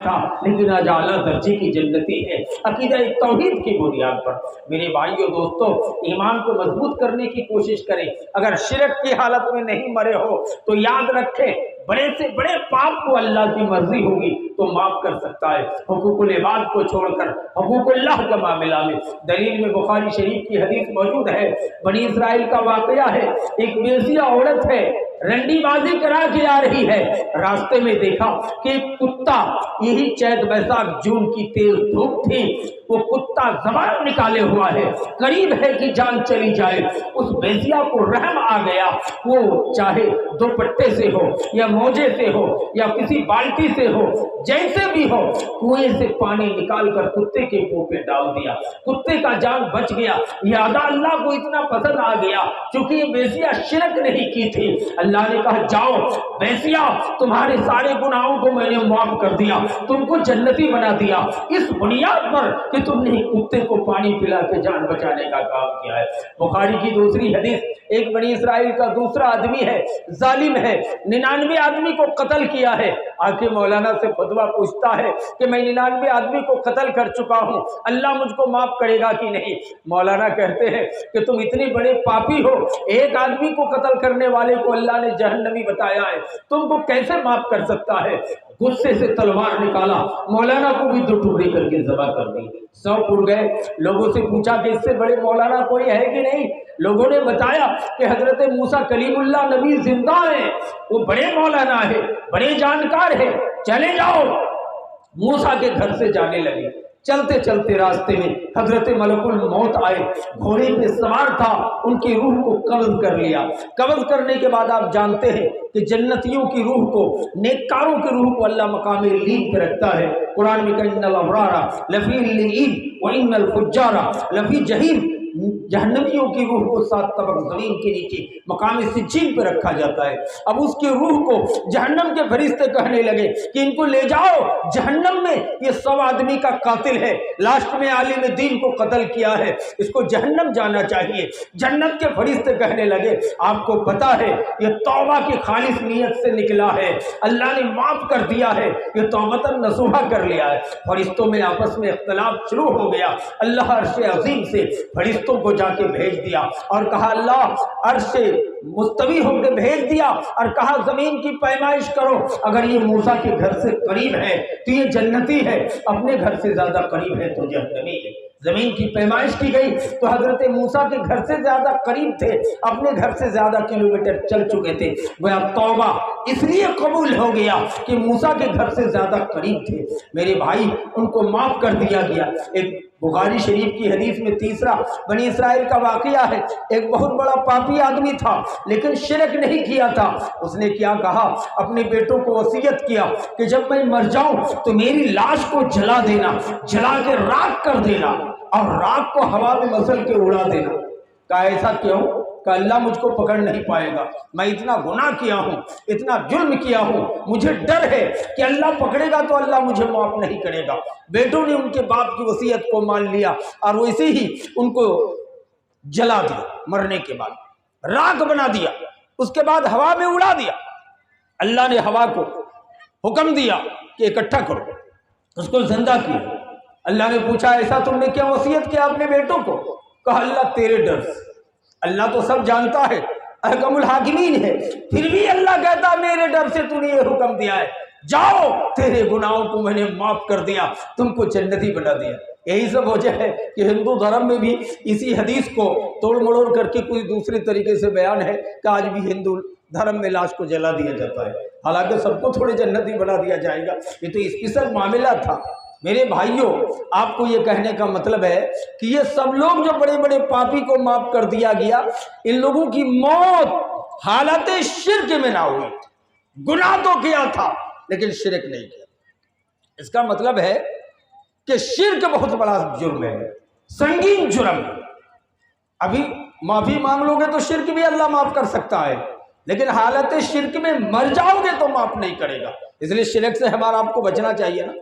تھا لیکن آج اعلیٰ درجے کی جنتی ہے عقیدہ توحید کی بنیاد پر۔ میرے بھائیو دوستو، ایمان کو مضبوط کرنے کی کوشش کریں۔ اگر شرک کی حالت میں نہیں مرے ہو تو یاد رکھیں بڑے سے بڑے پاپ کو اللہ کی مرضی ہوگی تو معاف کر سکتا ہے، حقوق العباد کو چھوڑ کر حقوق اللہ کا معاملہ میں۔ دلیل میں بخاری شریف کی حدیث موجود ہے، بنی اسرائیل کا واقعہ ہے۔ ایک بیسیہ عورت ہے، رنڈی بازی کرا کے آ رہی ہے، راستے میں دیکھا کہ ایک کتا، یہی چیت بیساکھ جون کی تیز دھوپ تھی، وہ کتا زبان نکالے ہوا ہے، قریب ہے کہ جان چلی جائے۔ اس بیسیہ کو رحم آ گیا، وہ چاہے دوپٹے سے ہو یا موجے سے ہو یا کسی بالٹی سے ہو، جیسے بھی ہو، کنویں سے پانی نکال کر کتے کے منہ پہ ڈال دیا، کتے کا جان بچ گیا۔ یہ ادا اللہ کو اتنا پسند آ گیا کیونکہ یہ بیسیہ شرک نہیں کی تھی۔ اللہ نے کہا جاؤ بیسیہ، تمہارے سارے گناہوں کو میں نے معاف کر دیا، تم کو جنتی بنا دیا، اس بنیاد پر کہ تم نے کتے کو پانی پلا کے جان بچانے کا کام کیا ہے۔ بخاری کی دوسری حدیث، ایک بنی اسرائیل کا دوسرا آدمی ہے، ظالم ہے، 99 آدمی کو قتل کیا ہے، آ کے مولانا سے فتویٰ پوچھتا ہے کہ میں 99 آدمی کو قتل کر چکا ہوں، اللہ مجھ کو معاف کرے گا کہ نہیں؟ مولانا کہتے ہیں کہ تم اتنے بڑے پاپی ہو، ایک آدمی کو قتل کرنے والے کو اللہ نے جہنمی بتایا ہے، تم کو کیسے معاف کر سکتا ہے؟ غصے سے تلوار نکالا، مولانا کو بھی 2 ٹکڑے کر کے ذبح کر دی۔ 100 اڑ گئے۔ لوگوں سے پوچھا کہ اس سے بڑے مولانا کوئی ہے کہ نہیں؟ لوگوں نے بتایا کہ حضرت موسیٰ کلیم اللہ نبی زندہ ہیں، وہ بڑے مولانا ہے، بڑے جانکار ہے، چلے جاؤ۔ موسیٰ کے گھر سے جانے لگے، چلتے چلتے راستے میں حضرت ملک الموت آئے، گھوڑے پہ سوار تھا، ان کی روح کو قبض کر لیا۔ قبض کرنے کے بعد آپ جانتے ہیں کہ جنتیوں کی روح کو، نیککاروں کی روح کو اللہ مقام علیین پہ رکھتا ہے۔ قرآن میں کہ ان الابرار لفی علیین وان الفجار لفی جحیم، جہنمیوں کی روح کو 7 طبق زمین کے نیچے مقام سجین پہ رکھا جاتا ہے۔ اب اس کی روح کو جہنم کے فرشتے کہنے لگے کہ ان کو لے جاؤ جہنم میں، یہ 100 آدمی کا قاتل ہے، لاسٹ میں عالم دین کو قتل کیا ہے، اس کو جہنم جانا چاہیے۔ جنت کے فرشتے کہنے لگے آپ کو پتا ہے یہ توبہ کی خالص نیت سے نکلا ہے، اللہ نے معاف کر دیا ہے، یہ توبۃ نصوحہ کر لیا ہے۔ فرشتوں میں آپس میں اختلاف شروع ہو گیا۔ اللہ عرش عظیم سے فرشتوں کو جا کے بھیج دیا اور کہا اللہ عرش سے مستوی ہو کے بھیج دیا اور کہا زمین کی پیمائش کرو، اگر یہ موسیٰ کے گھر سے قریب ہے تو یہ جنتی ہے، اپنے گھر سے زیادہ قریب ہے تو جہنمی ہے۔ زمین کی پیمائش کی گئی تو حضرت موسیٰ کے گھر سے زیادہ قریب تھے، اپنے گھر سے زیادہ کلومیٹر چل چکے تھے، گویا توبہ اس لیے قبول ہو گیا کہ موسیٰ کے گھر سے زیادہ قریب تھے۔ میرے بھائی ان کو معاف کر دیا گیا۔ ایک بخاری شریف کی حدیث میں تیسرا بنی اسرائیل کا واقعہ ہے، ایک بہت بڑا پاپی آدمی تھا لیکن شرک نہیں کیا تھا۔ اس نے کیا کہا، اپنے بیٹوں کو وصیت کیا کہ جب میں مر جاؤں تو میری لاش کو جلا دینا، جلا کے راکھ کر دینا اور راکھ کو ہوا میں مسل کے اڑا دینا۔ کہا ایسا کیوں؟ کہ اللہ مجھ کو پکڑ نہیں پائے گا، میں اتنا گناہ کیا ہوں، اتنا جرم کیا ہوں، مجھے ڈر ہے کہ اللہ پکڑے گا تو اللہ مجھے معاف نہیں کرے گا۔ بیٹوں نے ان کے باپ کی وصیت کو مان لیا اور ویسے ہی ان کو جلا دیا، مرنے کے بعد راکھ بنا دیا، اس کے بعد ہوا میں اڑا دیا۔ اللہ نے ہوا کو حکم دیا کہ اکٹھا کرو، اس کو زندہ کیا۔ اللہ نے پوچھا ایسا تم نے کیا وصیت کیا اپنے بیٹوں کو؟ کہا اللہ تیرے ڈر سے، اللہ تو سب جانتا ہے، احکم الحاکمین ہے، پھر بھی اللہ کہتا میرے ڈر سے تو نے یہ حکم دیا ہے، جاؤ تیرے گناہوں کو میں نے معاف کر دیا، تم کو جنتی بنا دیا۔ یہی سب وجہ ہے کہ ہندو دھرم میں بھی اسی حدیث کو توڑ مڑوڑ کر کے کوئی دوسری طریقے سے بیان ہے کہ آج بھی ہندو دھرم میں لاش کو جلا دیا جاتا ہے، حالانکہ سب کو تھوڑے جنتی بنا دیا جائے گا۔ یہ تو اسپیشل معاملہ تھا۔ میرے بھائیوں آپ کو یہ کہنے کا مطلب ہے کہ یہ سب لوگ جو بڑے بڑے پاپی کو معاف کر دیا گیا، ان لوگوں کی موت حالت شرک میں نہ ہوئی، گناہ تو کیا تھا لیکن شرک نہیں کیا۔ اس کا مطلب ہے کہ شرک بہت بڑا جرم ہے، سنگین جرم۔ ابھی معافی مانگ لو گے تو شرک بھی اللہ معاف کر سکتا ہے، لیکن حالت شرک میں مر جاؤ گے تو معاف نہیں کرے گا۔ اس لیے شرک سے ہمارا آپ کو بچنا چاہیے نا۔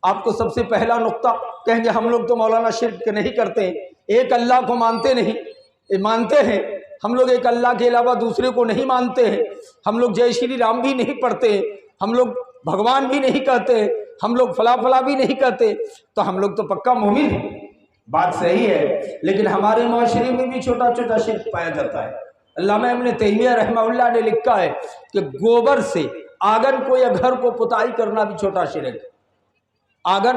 آپ کو سب سے پہلا نقطہ کہیں گے ہم لوگ تو مولانا شرک نہیں کرتے ہیں، ایک اللہ کو مانتے نہیں، مانتے ہیں ہم لوگ ایک اللہ کے علاوہ دوسرے کو نہیں مانتے ہیں، ہم لوگ جے شری رام بھی نہیں پڑھتے ہیں، ہم لوگ بھگوان بھی نہیں کہتے ہیں، ہم لوگ فلاں فلاں بھی نہیں کہتے تو ہم لوگ تو پکا مومن ہیں۔ بات صحیح ہے، لیکن ہمارے معاشرے میں بھی چھوٹا چھوٹا شرک پایا جاتا ہے۔ علامہ ابن تیمیہ رحمہ اللہ نے لکھا ہے کہ گوبر سے آنگن کو یا گھر کو پتائی کرنا بھی چھوٹا شرک ہے۔ آنگن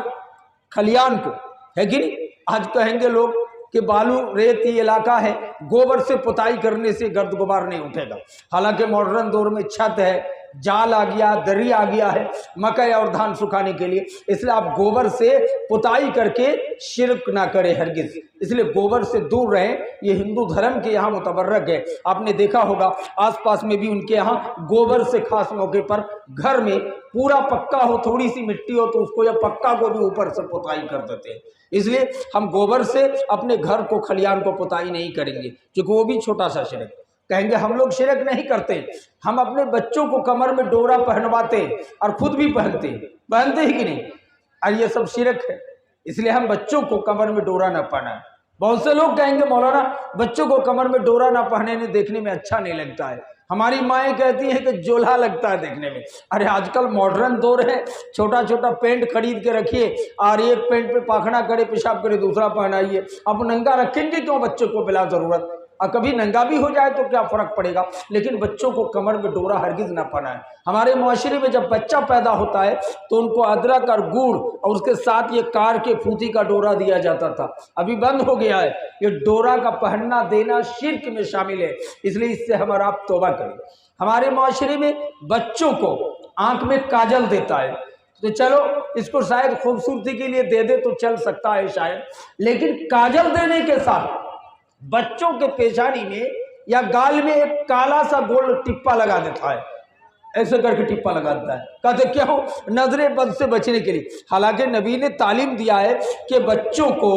کھلیان کو ہے کہ نہیں؟ آج کہیں گے لوگ کہ بالو ریتی علاقہ ہے، گوبر سے پتائی کرنے سے گرد غبار نہیں اٹھے گا، حالانکہ ماڈرن دور میں چھت ہے، جال آ گیا، دری آ گیا ہے مکئی اور دھان سکھانے کے لیے، اس لیے آپ گوبر سے پتائی کر کے شرک نہ کریں ہرگز، اس لیے گوبر سے دور رہیں۔ یہ ہندو دھرم کے یہاں متبرک ہے، آپ نے دیکھا ہوگا آس پاس میں بھی ان کے یہاں گوبر سے خاص موقع پر گھر میں پورا پکا ہو، تھوڑی سی مٹی ہو تو اس کو یا پکا کو بھی اوپر سے پتائی کر دیتے ہیں۔ اس لیے ہم گوبر سے اپنے گھر کو کھلیان کو پتائی نہیں کریں گے، کیونکہ وہ بھی چھوٹا سا شرک ہے۔ کہیں گے ہم لوگ شرک نہیں کرتے، ہم اپنے بچوں کو کمر میں ڈورا پہنواتے اور خود بھی پہنتے ہی کہ نہیں؟ اور یہ سب شرک ہے، اس لیے ہم بچوں کو کمر میں ڈورا نہ پہنائیں۔ بہت سے لوگ کہیں گے مولانا بچوں کو کمر میں ڈورا نہ پہننے دیکھنے میں اچھا نہیں لگتا ہے، ہماری مائیں کہتی ہیں کہ جولہا لگتا ہے دیکھنے میں۔ ارے آج کل ماڈرن دور ہے، چھوٹا چھوٹا پینٹ خرید کے رکھیے اور ایک پینٹ پہ پاخنا کرے پیشاب کرے دوسرا پہنائیے، اب ننگا رکھیں گے کیوں بچوں کو بلا ضرورت؟ اور کبھی ننگا بھی ہو جائے تو کیا فرق پڑے گا، لیکن بچوں کو کمر میں ڈورا ہرگز نہ پہنائیں۔ ہمارے معاشرے میں جب بچہ پیدا ہوتا ہے تو ان کو ادرک اور گڑ اور اس کے ساتھ یہ کار کے پھوتی کا ڈورا دیا جاتا تھا، ابھی بند ہو گیا ہے۔ یہ ڈورا کا پہننا دینا شرک میں شامل ہے، اس لیے اس سے ہم اور آپ توبہ کریں۔ ہمارے معاشرے میں بچوں کو آنکھ میں کاجل دیتا ہے، تو چلو اس کو شاید خوبصورتی کے لیے دے دے تو چل سکتا ہے شاید، لیکن کاجل دینے کے ساتھ بچوں کے پیشانی میں یا گال میں ایک کالا سا گول ٹپا لگا دیتا ہے، ایسے کر کے ٹپا لگا دیتا ہے، کہتے کیوں؟ نظر بد سے بچنے کے لیے۔ حالانکہ نبی نے تعلیم دیا ہے کہ بچوں کو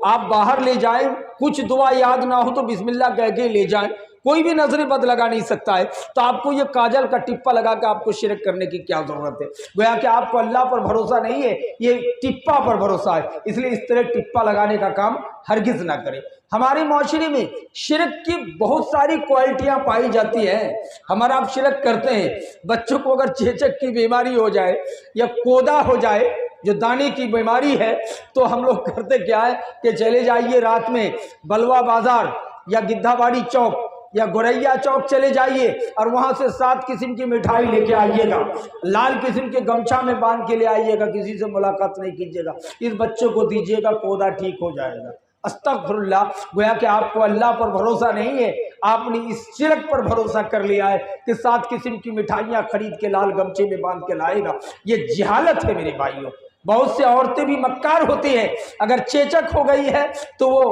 آپ باہر لے جائیں، کچھ دعا یاد نہ ہو تو بسم اللہ کہہ کے لے جائیں، کوئی بھی نظر بد لگا نہیں سکتا ہے، تو آپ کو یہ کاجل کا ٹپا لگا کے آپ کو شرک کرنے کی کیا ضرورت ہے؟ گویا کہ آپ کو اللہ پر بھروسہ نہیں ہے، یہ ٹپا پر بھروسہ ہے، اس لیے اس طرح ٹپا لگانے کا کام ہرگز نہ کریں۔ ہمارے معاشرے میں شرک کی بہت ساری کوالٹیاں پائی جاتی ہیں، ہمارا آپ شرک کرتے ہیں۔ بچوں کو اگر چیچک کی بیماری ہو جائے یا کودا ہو جائے جو دانے کی بیماری ہے تو ہم لوگ کرتے کیا ہے کہ چلے جائیے رات میں بلوا بازار یا گدھا باڑی چوک یا گوریا چوک چلے جائیے اور وہاں سے 7 قسم کی مٹھائی لے کے آئیے گا، لال قسم کے گمچھا میں باندھ کے لے آئیے گا، کسی سے ملاقات نہیں کیجیے گا، اس بچوں کو دیجیے گا، کودا ٹھیک ہو جائے گا۔ استغفر اللہ، گویا کہ آپ کو اللہ پر بھروسہ نہیں ہے، آپ نے اس شرک پر بھروسہ کر لیا ہے کہ 7 قسم کی مٹھائیاں خرید کے لال گمچے میں باندھ کے لائے گا۔ یہ جہالت ہے میرے بھائیوں۔ بہت سے عورتیں بھی مکار ہوتی ہیں، اگر چیچک ہو گئی ہے تو وہ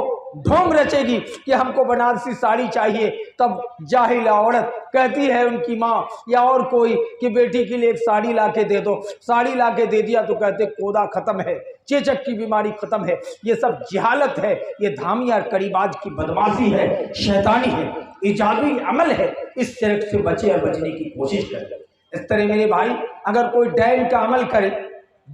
ڈھونگ رچے گی کہ ہم کو بنارسی ساڑی چاہیے، تب جاہل عورت کہتی ہے ان کی ماں یا اور کوئی کہ بیٹی کے لیے ایک ساڑی لا کے دے دو، ساڑی لا کے دے دیا تو کہتے کودا ختم ہے، چیچک کی بیماری ختم ہے۔ یہ سب جہالت ہے، یہ دھامی اور قریباج کی بدماشی ہے، شیطانی ہے، یہ جادوئی عمل ہے۔ اس شرک سے بچے اور بچنے کی کوشش کریں۔ اس طرح میرے بھائی اگر کوئی ڈین کا عمل کرے،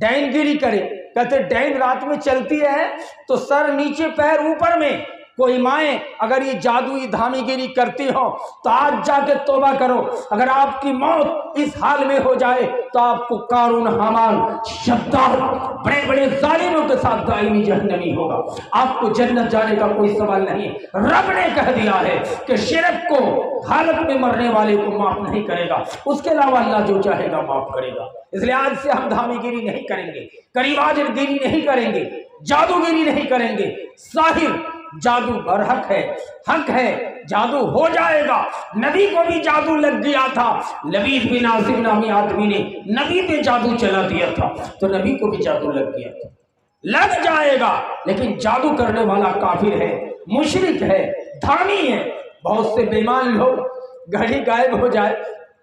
ڈین گیری کرے، کہتے ڈین رات میں چلتی ہے تو سر نیچے پیر اوپر میں، کوئی مائیں اگر یہ جادوئی دھامی گیری کرتی ہو تو آج جا کے توبہ کرو، اگر آپ کی موت اس حال میں ہو جائے تو آپ کو قارون حامان شداد بڑے بڑے ظالموں کے ساتھ دائمی جہنمی ہوگا، آپ کو جنت جانے کا کوئی سوال نہیں۔ رب نے کہہ دیا ہے کہ شرک کو حالت میں مرنے والے کو معاف نہیں کرے گا، اس کے علاوہ اللہ جو چاہے گا معاف کرے گا۔ اس لیے آج سے ہم دھامی گیری نہیں کریں گے، قریباج گیری نہیں کریں گے، جادوگیری نہیں کریں گے۔ ساحر جادو برحق ہے، حق ہے، جادو ہو جائے گا۔ نبی کو بھی جادو لگ گیا تھا، لبید بن عاصم نامی آدمی نے نبی پہ جادو چلا دیا تھا تو نبی کو بھی جادو لگ گیا تھا۔ لگ جائے گا، لیکن جادو کرنے والا کافر ہے، مشرک ہے، دھامی ہے۔ بہت سے بے ایمان لوگ گھڑی غائب ہو جائے،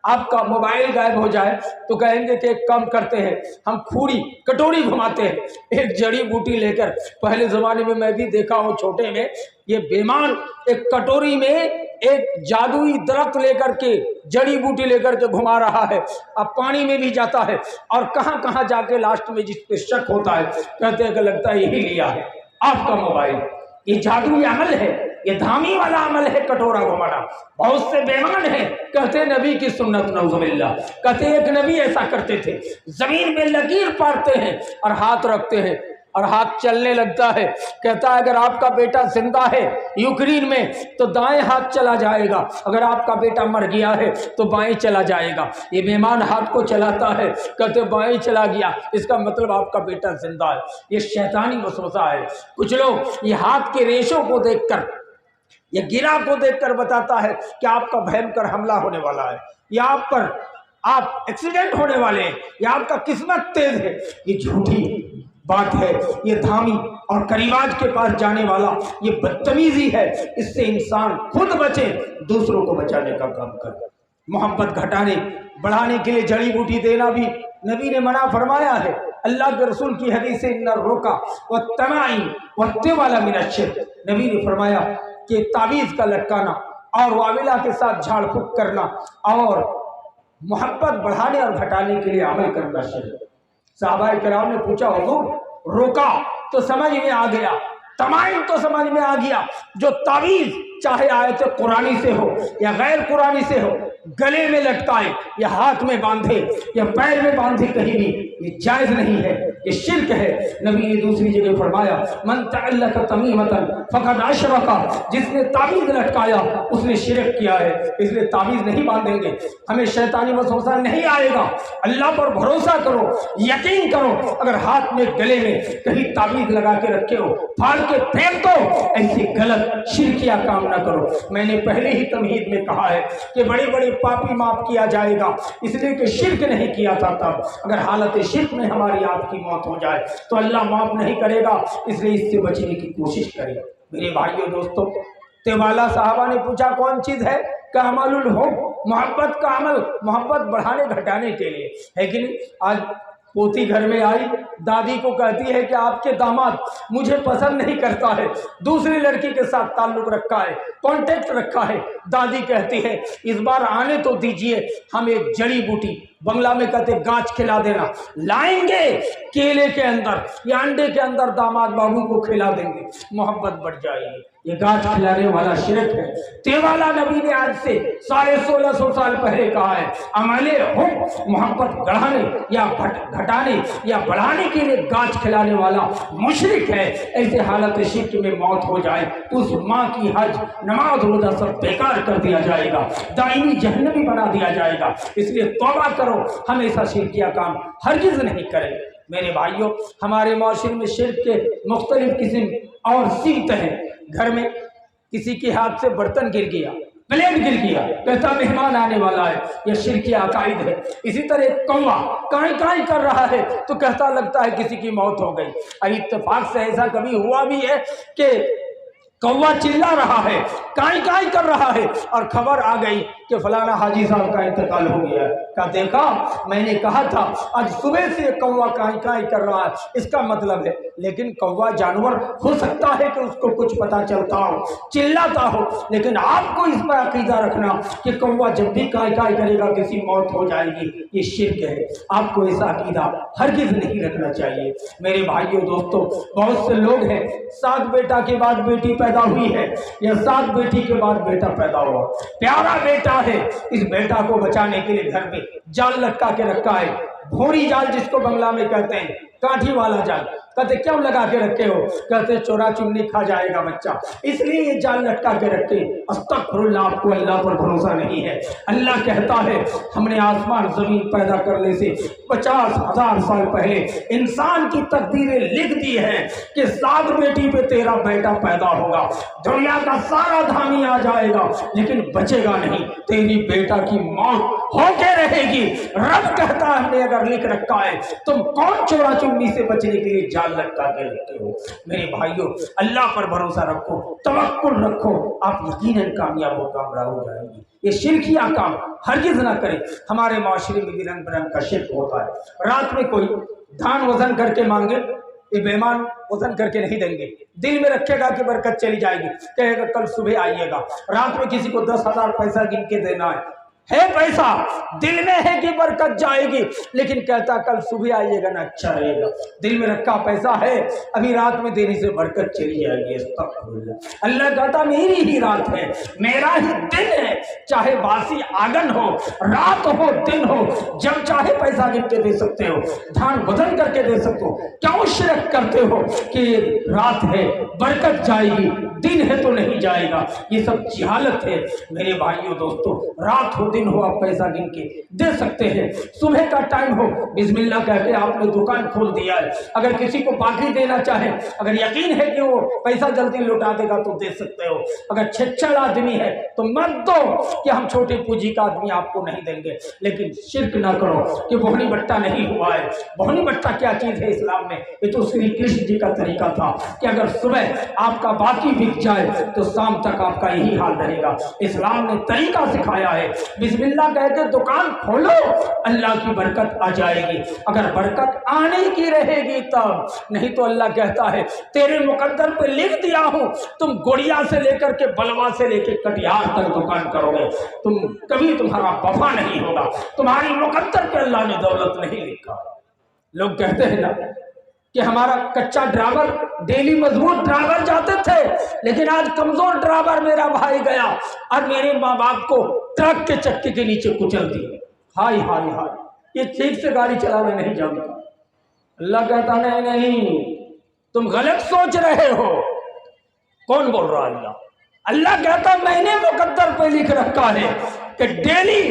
آپ کا موبائل غائب ہو جائے تو کہیں گے کہ ایک کام کرتے ہیں، ہم کھوڑی کٹوری گھماتے ہیں ایک جڑی بوٹی لے کر۔ پہلے زمانے میں میں بھی دیکھا ہوں چھوٹے میں، یہ بیمان ایک کٹوری میں ایک جادوئی درخت لے کر کے جڑی بوٹی لے کر کے گھما رہا ہے، اب پانی میں بھی جاتا ہے اور کہاں کہاں جا کے لاسٹ میں جس پہ شک ہوتا ہے کہتے ہیں کہ لگتا ہے یہی لیا ہے آپ کا موبائل۔ یہ جادوئی عمل ہے، یہ دھامی والا عمل ہے کٹورا گھمانا۔ بہت سے بیمان ہیں کہتے نبی کی سنت نعوذ باللہ، کہتے ایک نبی ایسا کرتے تھے، زمین میں لکیر پارتے ہیں اور ہاتھ رکھتے ہیں اور ہاتھ چلنے لگتا ہے۔ کہتا ہے اگر آپ کا بیٹا زندہ ہے یوکرین میں تو دائیں ہاتھ چلا جائے گا، اگر آپ کا بیٹا مر گیا ہے تو بائیں چلا جائے گا۔ یہ بیمان ہاتھ کو چلاتا ہے، کہتے بائیں چلا گیا، اس کا مطلب آپ کا بیٹا زندہ ہے۔ یہ شیطانی وسوسہ ہے۔ کچھ لوگ یہ ہاتھ کے ریشوں کو دیکھ کر، یہ گرا کو دیکھ کر بتاتا ہے کہ آپ کا بھینکر حملہ ہونے والا ہے، یا آپ پر آپ ایکسیڈنٹ ہونے والے ہیں، یا آپ کا قسمت تیز ہے۔ یہ جھوٹی بات ہے، یہ دھامی اور قریباج کے پاس جانے والا یہ بدتمیزی ہے۔ اس سے انسان خود بچے، دوسروں کو بچانے کا کام کرے۔ محبت گھٹانے بڑھانے کے لیے جڑی بوٹی دینا بھی نبی نے منع فرمایا ہے۔ اللہ کے رسول کی حدیث ہے ان الرقى والتمائم والتوالى من الشرك، نبی نے فرمایا کہ تعویذ کا لٹکانا اور واویلا کے ساتھ جھاڑ پھونک کرنا اور محبت بڑھانے اور گھٹانے کے لیے عمل کرنا شرک۔ صحابہ کرام نے پوچھا حضور روکا تو سمجھ میں آ گیا، تمائم تو سمجھ میں آ گیا، جو تعویذ چاہے آیت قرآنی سے ہو یا غیر قرآنی سے ہو، گلے میں لٹکائے یا ہاتھ میں باندھے یا پیر میں باندھے، کہیں بھی یہ جائز نہیں ہے، یہ شرک ہے۔ نبی نے دوسری جگہ فرمایا من تعلق تمیمۃ فقد اشرک، جس نے تعویذ لٹکایا اس نے شرک کیا ہے۔ اس لیے تعویذ نہیں باندھیں گے، ہمیں شیطانی وسوسہ نہیں آئے گا۔ اللہ پر بھروسہ کرو، یقین کرو۔ اگر ہاتھ میں گلے میں کہیں تعویذ لگا کے رکھے ہو، پھاڑ کے پھینک دو، ایسی غلط شرکیہ کام نہ کرو۔ میں نے پہلے ہی تمہید میں کہا ہے کہ بڑے بڑے پاپی معاف کیا جائے گا، اس لیے کہ شرک نہیں کیا تھا تب۔ اگر حالت شرک میں ہماری آپ کی موت ہو جائے تو اللہ معاف نہیں کرے گا، اس لیے اس سے بچنے کی کوشش کریں۔ میرے بھائیوں دوستوں، تیوالا صحابہ نے پوچھا کون چیز ہے؟ کہ عمل الحب، محبت کا عمل، محبت بڑھانے گھٹانے کے لیے ہے کہ نہیں؟ آج پوتی گھر میں آئی، دادی کو کہتی ہے کہ آپ کے داماد مجھے پسند نہیں کرتا ہے، دوسری لڑکی کے ساتھ تعلق رکھا ہے، کانٹیکٹ رکھا ہے۔ دادی کہتی ہے اس بار آنے تو دیجئے، ہم ایک جڑی بوٹی، بنگلہ میں کہتے گاچھ کھلا دینا، لائیں گے، کیلے کے اندر یا انڈے کے اندر داماد بابو کو کھلا دیں گے، محبت بڑھ جائے گی۔ یہ گاچھ کھلانے والا شرک ہے۔ تیوالا نبی نے آج سے 1650 سال پہلے کہا ہے عمل حب، محبت گڑھانے یا گھٹانے یا بڑھانے کے لیے گاچھ کھلانے والا مشرک ہے۔ ایسے حالت شرک میں موت ہو جائے تو اس ماں کی حج، نماز، روزہ سب بیکار کر دیا جائے گا، دائمی جہنمی بنا دیا جائے گا۔ اس لیے توبہ کرو، ہمیشہ شرکیہ کام ہرگز نہیں کرے۔ میرے بھائیوں، ہمارے معاشرے میں شرک کے مختلف قسم اور صنف ہیں۔ گھر میں کسی کے ہاتھ سے برتن گر گیا، پلیٹ گر گیا، کہتا مہمان آنے والا ہے، یہ شرکی عقائد ہے۔ اسی طرح ایک کوا کائیں کائیں کر رہا ہے تو کہتا لگتا ہے کسی کی موت ہو گئی۔ اور اتفاق سے ایسا کبھی ہوا بھی ہے کہ کوا چلا رہا ہے، کائیں کائیں کر رہا ہے اور خبر آ گئی کہ فلانا حاجی صاحب کا انتقال ہو گیا ہے۔ کہا دیکھا میں نے کہا تھا، آج صبح سے یہ کوا کائیں کائیں کر رہا ہے، اس کا مطلب ہے۔ لیکن کوا جانور ہو سکتا ہے کہ اس کو کچھ پتا چلتا ہو، چلاتا ہو، لیکن آپ کو اس پر عقیدہ رکھنا کہ کوا جب بھی کائیں کائیں کرے گا کسی موت ہو جائے گی، یہ شرک ہے۔ آپ کو ایسا عقیدہ ہرگز نہیں رکھنا چاہیے۔ میرے بھائیوں دوستوں، بہت سے لوگ ہیں 7 بیٹا کے بعد بیٹی پیدا ہوئی ہے یا 7 بیٹی کے بعد بیٹا پیدا ہوا، پیارا بیٹا ہے، اس بیٹا کو بچانے کے لیے گھر میں جال لٹکا کے رکھا ہے، بھوری جال جس کو بنگلہ میں کہتے ہیں، کانٹھی والا جال۔ کہتے کیوں لگا کے رکھے ہو؟ کہتے چورا چمنی کھا جائے گا بچہ، اس لیے یہ جال لٹکا کے رکھے۔ استغفر اللہ، آپ کو اللہ پر بھروسہ نہیں ہے۔ اللہ کہتا ہے ہم نے آسمان زمین پیدا کرنے سے 50,000 سال پہلے انسان کی تقدیریں لکھ دی ہے کہ 7 بیٹی پہ تیرا بیٹا پیدا ہوگا، دنیا کا سارا دھامی آ جائے گا لیکن بچے گا نہیں، تیری بیٹا کی موت ہو کے رہے گی۔ رب کہتا ہے ہم نے اگر لکھ رکھا ہے، تم کون چورا چمنی سے بچنے کے لیے جال لٹکا کے رکھتے ہو؟ میرے بھائیوں، اللہ پر بھروسہ رکھو، توکل رکھو، آپ یقیناً کامیاب و کامیاب ہو جائیں گے۔ یہ شرکیہ کام ہرگز نہ کریں۔ ہمارے معاشرے میں بھی رنگ برنگ کا شرک ہوتا ہے۔ رات میں کوئی دھان وزن کر کے مانگے، یہ بیمان وزن کر کے نہیں دیں گے، دل میں رکھے گا کہ برکت چلی جائے گی، کہے گا کل صبح آئیے گا۔ رات میں کسی کو 10,000 پیسہ گن کے دینا ہے، ہے پیسہ، دل میں ہے کہ برکت جائے گی، لیکن کہتا کل صبح آئیے گا نا اچھا رہے گا، دل میں رکھا پیسہ ہے ابھی رات میں دینے سے برکت چلی جائے گی۔ استغفراللہ۔ اللہ کہتا میری ہی رات ہے، میرا ہی دن ہے، چاہے باسی آنگن ہو، رات ہو، دن ہو، جب چاہے پیسہ گن کے دے سکتے ہو، دھان بدن کر کے دے سکتے ہو، کیوں شرک کرتے ہو کہ رات ہے برکت جائے گی، دن ہے تو نہیں جائے گا؟ یہ سب جہالت ہے میرے بھائیوں دوستوں۔ رات ہو دن ہو آپ پیسہ گن کے دے سکتے ہیں، صبح کا ٹائم ہو بسم اللہ کہہ کے آپ نے دکان کھول دیا ہے، اگر کسی کو باقی دینا چاہے، اگر یقین ہے کہ وہ پیسہ جلدی لوٹا دے گا تو دے سکتے ہو، اگر چھچڑ آدمی ہے تو مت دو کہ ہم چھوٹی پونجی کا آدمی آپ کو نہیں دیں گے، لیکن شرک نہ کرو کہ بہنی بٹا نہیں ہوا ہے۔ بہنی بٹا کیا چیز ہے اسلام میں؟ یہ تو شری کرشن جی کا طریقہ تھا کہ اگر صبح آپ کا باقی بک جائے تو شام تک آپ کا یہی حال رہے گا۔ اسلام نے طریقہ سکھایا ہے، بسم اللہ کہہ کے دکان کھولو، اللہ کی برکت آ جائے گی، اگر برکت آنے کی رہے گی تب، نہیں تو اللہ کہتا ہے تیرے مقدر پہ لکھ دیا ہوں تم گڑیا سے لے کر کے بلوا سے لے کے کٹیہار تک دکان کرو گے، تم کبھی تمہارا وفا نہیں ہوگا، تمہاری مقدر پہ اللہ نے دولت نہیں لکھا۔ لوگ کہتے ہیں نا کہ ہمارا کچا ڈرائیور ڈیلی مضبوط ڈرائیور جاتے تھے، لیکن آج کمزور ڈرائیور میرا بھائی گیا اور میرے ماں باپ کو ٹرک کے چکے کے نیچے کچل دی۔ ہائے ہائے ہائے، یہ ٹھیک سے گاڑی چلانا نہیں جانتا۔ اللہ کہتا نہیں نہیں، تم غلط سوچ رہے ہو۔ کون بول رہا اللہ؟ اللہ کہتا میں نے مقدر پہ لکھ رکھا ہے کہ ڈیلی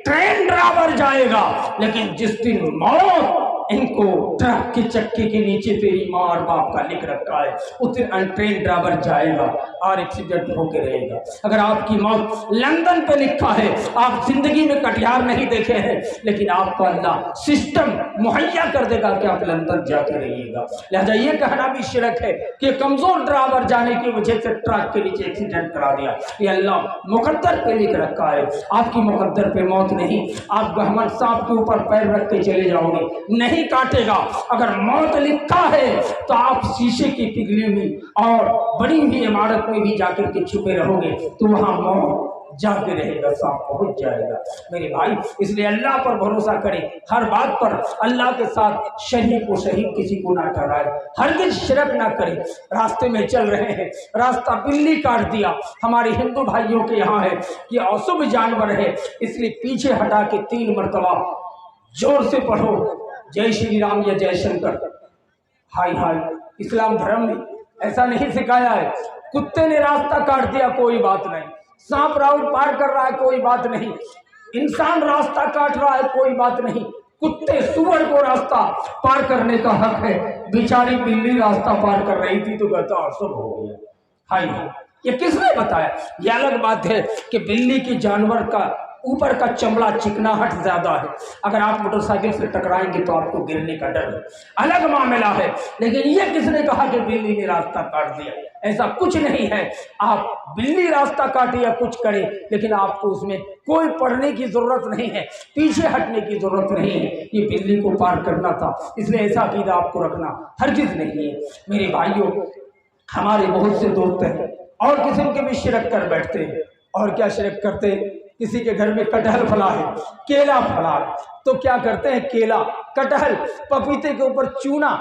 ٹرین ڈرائیور جائے گا، لیکن جس دن موت ان کو ٹرک کے چکے کے نیچے تیری ماں اور باپ کا لکھ رکھا ہے، اس دن ٹرین ڈرائیور جائے گا اور ایکسیڈنٹ ہو کے رہے گا۔ اگر آپ کی موت لندن پہ لکھا ہے، آپ زندگی میں کٹیہار نہیں دیکھے ہیں، لیکن آپ کو اللہ سسٹم مہیا کر دے گا کہ آپ لندن جا کے رہیے گا۔ لہذا یہ کہنا بھی شرک ہے کہ کمزور ڈرائیور جانے کی وجہ سے ٹرک کے نیچے ایکسیڈنٹ کرا دیا۔ یہ اللہ مقدر پہ لکھ رکھا ہے، آپ کی مقدر پہ موت نہیں۔ آپ گہمن صاحب کے اوپر پیر رکھ کے چلے جاؤ گے، نہیں کاٹے گا۔ اگر موت لکھا ہے تو آپ شیشے کی پگھلی ہوئی اور بڑی ہوئی عمارت میں بھی جا کر کے چھپے رہو گے تو وہاں موت جا کے رہے گا، ساتھ پہنچ جائے گا۔ میرے بھائی اس لیے اللہ پر بھروسہ کریں، ہر بات پر اللہ کے ساتھ شریک و شریک کسی کو نہ ٹھہرائے، ہرگز شرک نہ کریں۔ راستے میں چل رہے ہیں، راستہ بلی کاٹ دیا، ہمارے ہندو بھائیوں کے یہاں ہے کہ اشبھ جانور ہے، اس لیے پیچھے ہٹا کے 3 مرتبہ زور سے پڑھو جے شری رام یا جے شنکر۔ ہائے ہائے، اسلام دھرم نے ایسا نہیں سکھایا ہے۔ کتے نے راستہ کاٹ دیا کوئی بات نہیں، سانپ راؤڈ پار کر رہا ہے کوئی بات نہیں، انسان راستہ کاٹ رہا ہے کوئی بات نہیں، کتے سور کو راستہ پار کرنے کا حق ہے۔ بیچاری بلی راستہ پار کر رہی تھی تو کہتا اشبھ ہو گیا۔ ہائے ہائے، یہ کس نے بتایا؟ یہ الگ بات ہے کہ بلی کی جانور کا اوپر کا چمڑا چکناہٹ زیادہ ہے، اگر آپ موٹر سائیکل سے ٹکرائیں گے تو آپ کو گرنے کا ڈر ہے، الگ معاملہ ہے۔ لیکن یہ کس نے کہا کہ بلی نے راستہ کاٹ دیا؟ ایسا کچھ نہیں ہے۔ آپ بلی راستہ کاٹے یا کچھ کرے، لیکن آپ کو اس میں کوئی پڑھنے کی ضرورت نہیں ہے، پیچھے ہٹنے کی ضرورت نہیں ہے۔ یہ بلی کو پار کرنا تھا، اس لیے ایسا عقیدہ آپ کو رکھنا ہرگز نہیں ہے۔ میرے بھائیوں، ہمارے بہت سے دوست ہیں اور قسم کے بھی شرک کر بیٹھتے ہیں۔ اور کیا شرک کرتے ہیں؟ کسی کے گھر میں کٹہل پھلا ہے، کیلا پھلا ہے، تو کیا کرتے ہیں؟ کیلا کٹہل پپیتے کے اوپر چونا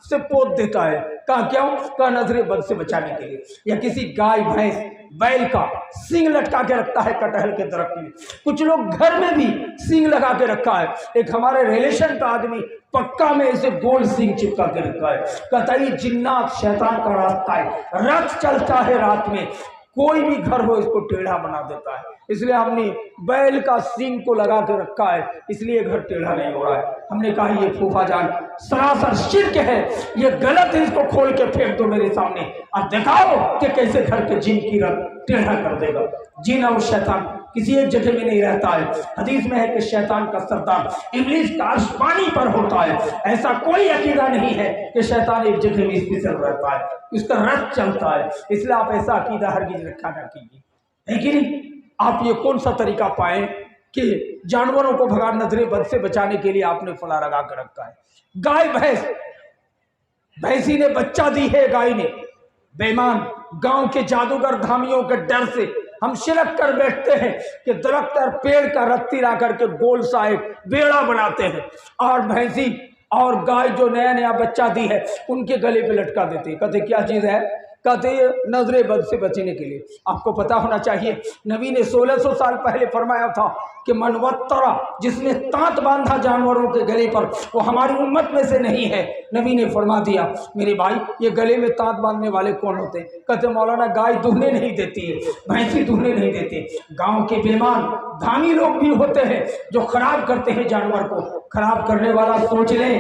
سے پوت دیتا ہے۔ کہا کیوں؟ کہا نظر بد سے بچانے کے لیے۔ یا کسی گائے بھینس بیل کا سینگ لٹکا کے رکھتا ہے کٹہل کے درخت میں۔ کچھ لوگ گھر میں بھی سینگ لگا کے رکھا ہے۔ ایک ہمارے ریلیشن کا آدمی پکا میں اسے گول سینگ چپکا کے رکھا ہے، کہتا ہے یہ جنات شیطان کا راستہ ہے، رت چلتا ہے رات میں، کوئی بھی گھر ہو اس کو ٹیڑھا بنا دیتا ہے، اس لیے ہم نے بیل کا سینگ کو لگا کے رکھا ہے، اس لیے گھر ٹیڑھا نہیں ہو رہا ہے۔ ہم نے کہا یہ پھوپھا جان سراسر شرک ہے، یہ غلط ہے، اس کو کھول کے پھینک دو میرے سامنے اور دکھاؤ کہ کیسے گھر کے جن کی رت ٹیڑھا کر دے گا۔ جن اور شیطان کسی ایک جگہ میں نہیں رہتا ہے۔ حدیث میں ہے کہ شیطان کا سردار ابلیس کا عرش پانی پر ہوتا ہے۔ ایسا کوئی عقیدہ نہیں ہے کہ شیطان ایک جگہ میں اسپیشل رہتا ہے، اس کا رت چلتا ہے، اس لیے آپ ایسا عقیدہ ہرگز رکھا نہ کیجیے۔ لیکن آپ یہ کون سا طریقہ پائیں کہ جانوروں کو بھگا نظر بد سے بچانے کے لیے آپ نے فلا لگا کر رکھا ہے؟ گائے بھینس، بھینسی نے بچہ دی ہے، گائے نے، بے ایمان گاؤں کے جادوگر دھامیوں کے ڈر سے ہم شرک کر بیٹھتے ہیں کہ درخت اور پیڑ کا رتی لا کر کے گول سا ایک بیڑا بناتے ہیں اور بھینسی اور گائے جو نیا نیا بچہ دی ہے ان کے گلے پہ لٹکا دیتے ہیں. کہتے کیا چیز ہے؟ کہتے یہ نظر بد سے بچنے کے لیے. آپ کو پتا ہونا چاہیے نبی نے 1600 سال پہلے فرمایا تھا کہ منوترا جس نے تانت باندھا جانوروں کے گلے پر وہ ہماری امت میں سے نہیں ہے. نبی نے فرما دیا میرے بھائی یہ گلے میں تانت باندھنے والے کون ہوتے ہیں؟ کہتے مولانا گائے دہنے نہیں دیتی ہے، بھینسی دہنے نہیں دیتے. گاؤں کے بیمان دھامی لوگ بھی ہوتے ہیں جو خراب کرتے ہیں جانور کو. خراب کرنے والا سوچ لیں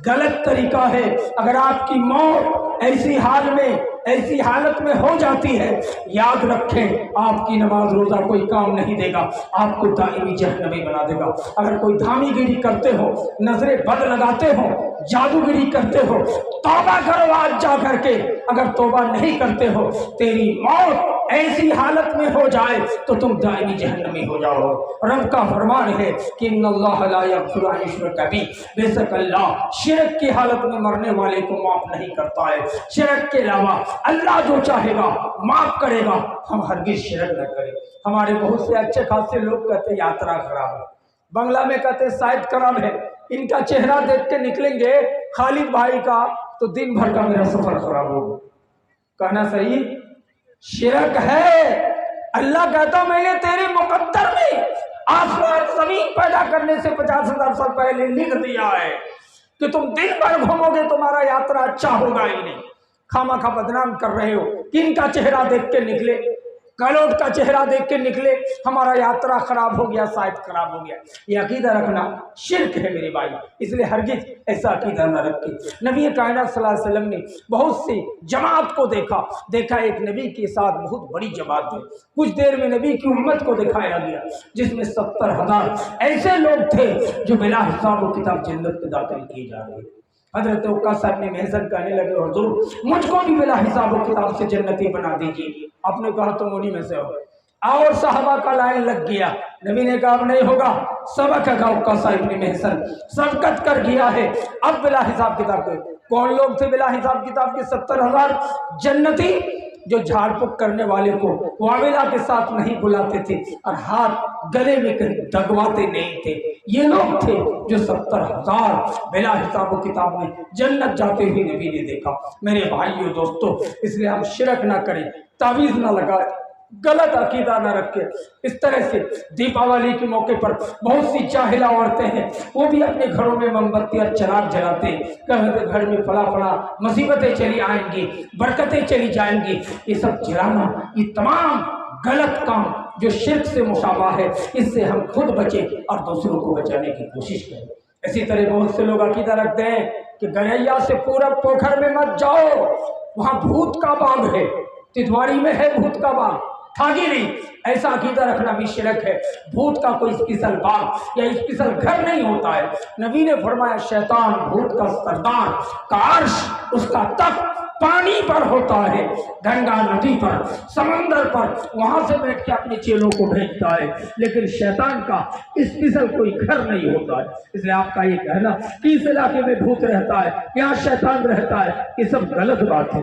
غلط طریقہ ہے. اگر آپ کی موت ایسی حالت میں ہو جاتی ہے یاد رکھیں آپ کی نماز روزہ کوئی کام نہیں دے گا، آپ کو دائمی جہنمی بنا دے گا. اگر کوئی دھامی گیری کرتے ہو، نظر بد لگاتے ہو، جادوگری کرتے ہو، توبہ کرو آج جا کر کے. اگر توبہ نہیں کرتے ہو تیری موت ایسی حالت میں ہو جائے تو تم دائمی جہنمی ہو جاؤ. رب کا فرمان ہے کہ ان اللہ لا یغفر ان یشرک بہ، بے شک اللہ شرک کی حالت میں مرنے والے کو معاف نہیں کرتا ہے. شرک کے علاوہ اللہ جو چاہے گا معاف کرے گا. ہم ہرگز شرک نہ کریں. ہمارے بہت سے اچھے خاصے لوگ کہتے ہیں یاترا خراب ہے، بنگلہ میں کہتے ہیں شاید خراب ہے. ان کا چہرہ دیکھ کے نکلیں گے خالد بھائی کا تو دن بھر کا میرا سفر خراب ہوگا. کہنا صحیح شرک ہے. اللہ کہتا میں نے تیرے مقدر میں آسمان زمین پیدا کرنے سے 50,000 سال پہلے لکھ دیا ہے کہ تم دن بھر گھومو گے تمہارا یاترا اچھا ہوگا ہی نہیں. خامہ خواہ بدنام کر رہے ہو. کن کا چہرہ دیکھ کے نکلے؟ کلوٹ کا چہرہ دیکھ کے نکلے ہمارا یاترا خراب ہو گیا، شاید خراب ہو گیا. یہ عقیدہ رکھنا شرک ہے میرے بھائی، اس لیے ہرگز ایسا عقیدہ نہ رکھیں. نبی کائنات صلی اللہ علیہ وسلم نے بہت سی جماعت کو دیکھا ایک نبی کے ساتھ بہت بڑی جماعت ہے. کچھ دیر میں نبی کی امت کو دکھایا گیا جس میں 70,000 ایسے لوگ تھے جو بلا حساب و کتاب جنت میں داخل کیے جا رہے. حضرت عکا صاحب نے محسن کہنے لگے حضور مجھ کو بھی بلا حساب و کتاب سے جنتی بنا دیجیے. آپ نے کہا تم انہی میں سے ہو. اور صحابہ کا لائن لگ گیا. نبی نے کہا اب نہیں ہوگا. سبق کا عکا صاحب نے محسن سبقت کر گیا ہے، اب بلا حساب کتاب کے. کون لوگ تھے بلا حساب کتاب کے؟ 70,000 جنتی جو جھاڑ پھونک کرنے والے کو واویلا کے ساتھ نہیں بلاتے تھے اور ہاتھ گلے میں کہیں دگواتے نہیں تھے. یہ لوگ تھے جو 70,000 بلا حساب و کتاب میں جنت جاتے ہوئے نبی نے دیکھا. میرے بھائیو دوستو اس لیے ہم شرک نہ کریں، تعویذ نہ لگائیں، غلط عقیدہ نہ رکھیں. اس طرح سے دیپاولی کے موقع پر بہت سی جاہلہ عورتیں ہیں وہ بھی اپنے گھروں میں موم بتی اور چراغ جلاتے ہیں. کہتے گھر میں فلاں مصیبتیں چلی آئیں گی، برکتیں چلی جائیں گی. یہ سب جلانا یہ تمام غلط کام جو شرک سے مشابہ ہے، اس سے ہم خود بچیں اور دوسروں کو بچانے کی کوشش کریں. اسی طرح بہت سے لوگ عقیدہ رکھتے ہیں کہ گنیا سے پورب پوکھر میں مت جاؤ، وہاں بھوت کا باغ ہے. تتواری میں ہے بھوت کا باغ، ٹھاگی نہیں. ایسا عقیدہ رکھنا بھی شرک ہے. بھوت کا کوئی اسپیشل باغ یا اسپیشل گھر نہیں ہوتا ہے. نبی نے فرمایا شیطان بھوت کا سردار کا عرش، اس کا تخت پانی پر ہوتا ہے، گنگا ندی پر، سمندر پر، وہاں سے بیٹھ کے اپنے چیلوں کو بھیجتا ہے. لیکن شیطان کا اسپیشل کوئی گھر نہیں ہوتا ہے. اس لیے آپ کا یہ کہنا کہ اس علاقے میں بھوت رہتا ہے، یہاں شیطان رہتا ہے، یہ سب غلط بات ہے.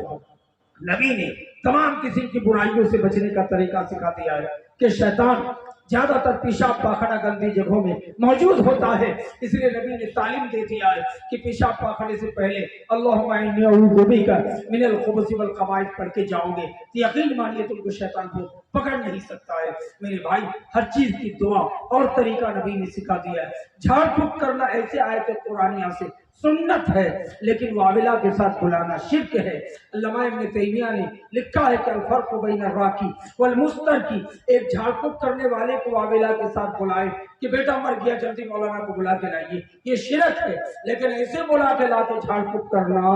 نبی نے تمام قسم کی برائیوں سے بچنے کا طریقہ سکھا دیا ہے کہ شیطان زیادہ تر پیشاب پاخانہ گندی جگہوں میں موجود ہوتا ہے. اس لیے نبی نے تعلیم دے دیا ہے کہ پیشاب پاخانے سے پہلے اللہم انی اعوذ بک من الخبث والخبائث پڑھ کے جاؤ گے. یقین مانیے تم کو شیطان کو پکڑ نہیں سکتا ہے. میرے بھائی ہر چیز کی دعا اور طریقہ نبی نے سکھا دیا ہے. جھاڑ پھونک کرنا ایسے آیت قرآنیہ سے سنت ہے، لیکن واویلا کے ساتھ بلانا شرک ہے. علامہ ابن تیمیہ نے لکھا ہے کہ الفرق بین الراکی والمسترکی، ایک جھاڑ پھونک کرنے والے کو واویلا کے ساتھ بلائے کہ بیٹا مر گیا جلدی مولانا کو بلا کے لائیے، یہ شرک ہے. لیکن ایسے بلا کے لا کے جھاڑ پھونک کرنا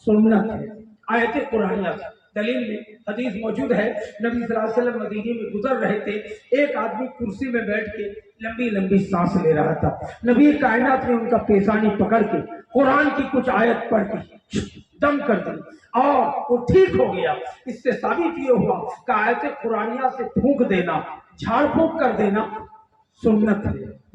سنت ہے. آیت قرآنیہ دلیل میں حدیث موجود ہے. نبی صلی اللہ علیہ وسلم مدینے میں گزر رہے تھے، ایک آدمی کرسی میں بیٹھ کے لمبی لمبی سانس لے رہا تھا. نبی کائنات نے ان کا پیشانی پکڑ کے قرآن کی کچھ آیت پڑھ کے دم کر دی اور وہ ٹھیک ہو گیا. اس سے ثابت یہ ہوا کہ آیت قرآنیہ سے پھونک دینا، جھاڑ پھونک کر دینا سنت ہے.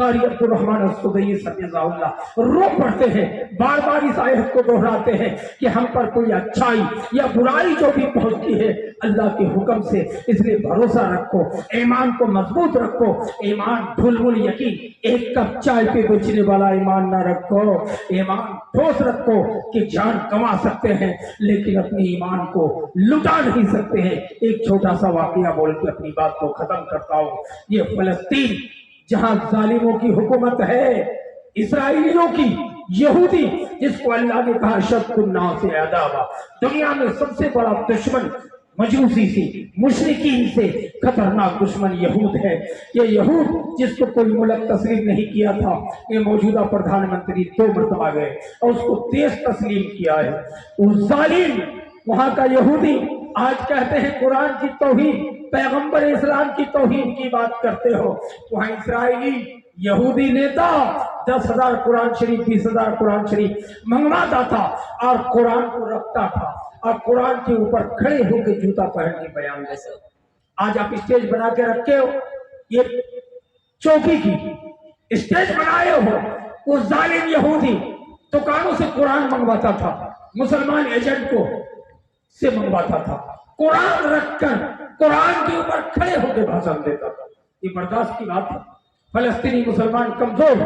قاری عبدالرحمن السدی حفظہ رو پڑتے ہیں، بار بار اس آیت کو دہراتے ہیں کہ ہم پر کوئی اچھائی یا برائی جو بھی پہنچتی ہے اللہ کے حکم سے، اس لیے بھروسہ رکھو، ایمان کو مضبوط رکھو، ایمان ڈھل یقین، ایک کپ چائے پہ بیچنے والا ایمان نہ رکھو، ایمان ٹھوس رکھو کہ جان کما سکتے ہیں لیکن اپنے ایمان کو لٹا نہیں سکتے ہیں۔ ایک چھوٹا سا واقعہ بول کے اپنی بات کو ختم کرتا ہوں۔ یہ فلسطین جہاں ظالموں کی حکومت ہے، اسرائیلیوں کی، یہودی جس کو اللہ نے کہا شد الناس عداوہ، دنیا میں سب سے بڑا دشمن مجوسی سے، مشرکین سے خطرناک دشمن یہود ہے۔ یہ یہود جس کو کوئی ملک تسلیم نہیں کیا تھا، یہ موجودہ پردھان منتری 2 مرتبہ گئے اور اس کو دیش تسلیم کیا ہے۔ وہ ظالم وہاں کا یہودی آج کہتے ہیں قرآن کی توہین، پیغمبر اسلام کی توہین کی بات کرتے ہو، وہاں اسرائیلی یہودی نیتا 10,000 قرآن شریف 20,000 قرآن شریف منگواتا تھا اور قرآن کو رکھتا تھا اور قرآن کے اوپر کھڑے ہو کے جوتا پہن کے بیان دیتے۔ آج آپ اسٹیج بنا کے رکھے ہو، یہ چوکی کی اسٹیج بنائے ہو، وہ ظالم یہودی دکانوں سے قرآن منگواتا تھا، مسلمان ایجنٹ کو سے منگواتا تھا، قرآن رکھ کر قرآن کے اوپر کھڑے ہو کے بھاشن دیتا تھا۔ یہ برداشت کی بات ہے؟ فلسطینی مسلمان کمزور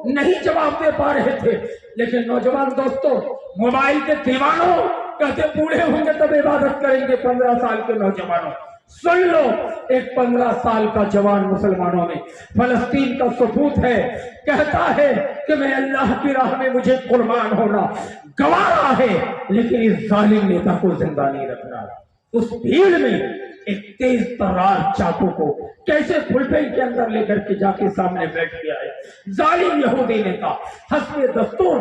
نہیں جواب دے پا رہے تھے، لیکن نوجوان دوستوں، موبائل کے دیوانوں کہتے بوڑھے ہوں گے تب عبادت کریں گے۔ 15 سال کے نوجوانوں سن لو، ایک 15 سال کا جوان مسلمانوں میں فلسطین کا ثبوت ہے، کہتا ہے کہ میں اللہ کی راہ میں مجھے قربان ہونا گوارا ہے، لیکن اس ظالم نیتا کو زندہ نہیں رکھنا۔ اس بھیڑ میں ایک تیز ترار چاقو کو کیسے پھلپین کے اندر لے کر کے جا کے سامنے بیٹھ گیا ہے۔ ظالم یہودی نیتا حسب دستور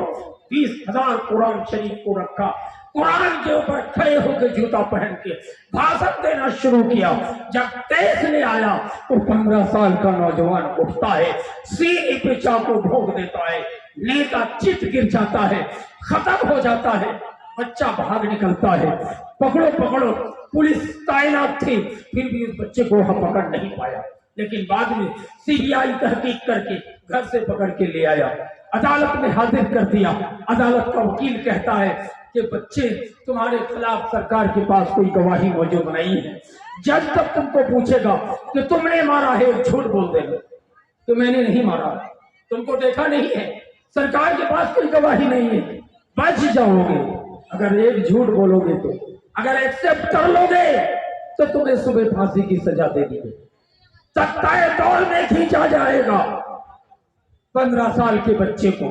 20,000 قرآن شریف کو رکھا، قرآن کے اوپر کھڑے ہو کے جوتا پہن کے بھاشن دینا شروع کیا۔ جب دیکھنے آیا تو 15 سال کا نوجوان اٹھتا ہے، سینے پہ چاقو بھونک دیتا ہے، نیتا چت گر جاتا ہے، ختم ہو جاتا ہے، بچہ بھاگ نکلتا ہے، پکڑو پکڑو، پولیس تعینات تھی، پھر بھی اس بچے کو وہاں پکڑ نہیں پایا، لیکن بعد میں CBI تحقیق کر کے گھر سے پکڑ کے لے آیا، عدالت میں حاضر کر دیا۔ عدالت کا وکیل کہتا ہے کہ بچے تمہارے خلاف سرکار کے پاس کوئی گواہی موجود نہیں ہے، جج تب تم کو پوچھے گا کہ تم نے مارا ہے، جھوٹ بول دے گا کہ میں نے نہیں مارا، تم کو دیکھا نہیں ہے، سرکار کے پاس کوئی گواہی نہیں ہے، بچ جاؤ گے۔ اگر ایک جھوٹ بولو گے تو، اگر ایکسپٹ کر لو گے تو تمہیں صبح پھانسی کی سزا دے دی گئی، تختۂ طور میں کھینچا جائے گا۔ 15 سال کے بچے کو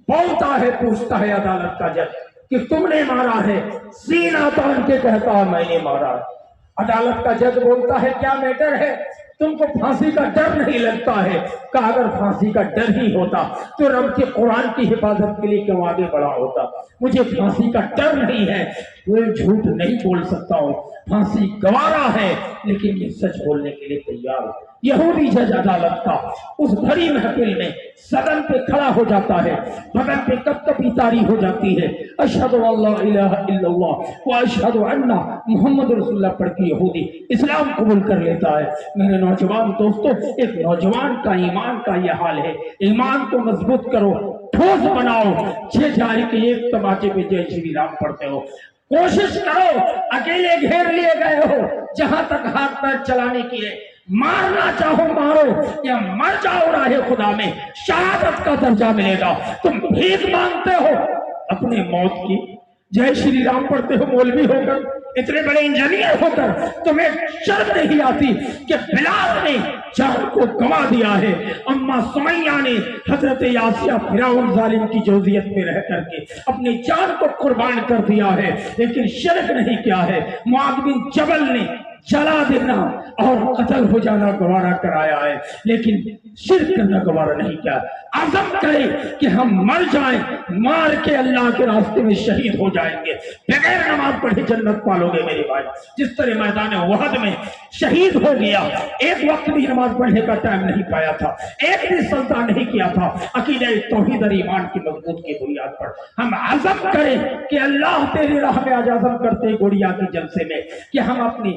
بولتا ہے، پوچھتا ہے عدالت کا جج کہ تم نے مارا ہے، سینہ تان کے کہتا ہے میں نے مارا ہے۔ عدالت کا جج بولتا ہے کیا میٹر ہے، تم کو پھانسی کا ڈر نہیں لگتا ہے؟ کہ اگر پھانسی کا ڈر ہی ہوتا تو رب کے قرآن کی حفاظت کے لیے کیوں آگے بڑھا ہوتا؟ مجھے پھانسی کا ڈر نہیں ہے، وہ جھوٹ نہیں بول سکتا ہوں، پھانسی گوارا ہے، لیکن یہ سچ بولنے کے لیے تیار ہو۔ یہودی جج عدالت کا اس بھری محفل میں صدن پہ کھڑا ہو جاتا ہے، بدن پہ کب کبھی طاری ہو جاتی ہے، اشہد ان لا الہ الا اللہ و اشہد ان محمد رسول اللہ پڑھ کے یہودی اسلام قبول کر لیتا ہے۔ میرے نوجوان دوستوں، ایک نوجوان کا ایمان کا یہ حال ہے، ایمان کو مضبوط کرو، ٹھوس بناؤ۔ 6 جاری کے ایک تماچے پہ جے شری رام پڑھتے ہو، کوشش کرو، اکیلے گھیر لیے گئے ہو، جہاں تک ہاتھ پیر چلانے کی ہے، مارنا چاہو مارو یا مر جاؤ راہ خدا میں، شہادت کا درجہ ملے گا۔ تم بھیک مانگتے ہو اپنے موت کی، جے شری رام پڑھتے ہو مولوی ہو کر، اتنے بڑے انجینئر ہو کر، تمہیں شرم نہیں آتی کہ بلال نے جان کو گوا دیا ہے، اما سمیہ نے حضرت یاسیہ فرعون ظالم کی جوزیت میں رہ کر کے اپنی جان کو قربان کر دیا ہے، لیکن شرک نہیں کیا ہے۔ معاذ بن جبل نے جلا دینا اور قتل ہو جانا گوارا کرایا ہے، لیکن شرک کرنا گوارا نہیں کیا۔ عزم کرے کہ ہم مر جائیں، مار کے اللہ کے راستے میں شہید ہو جائیں گے، بغیر نماز پڑھے جنت پالو گے میرے بھائی۔ جس طرح میدان احد میں شہید ہو گیا، ایک وقت بھی نماز پڑھنے کا ٹائم نہیں پایا تھا، ایک بھی سجدہ نہیں کیا تھا، عقیدہ توحید اور ایمان کی مضبوط کی بنیاد پر ہم عزم کریں کہ اللہ تیری راہ میں آج عزم کرتے گوڑیا کے جلسے میں کہ ہم اپنی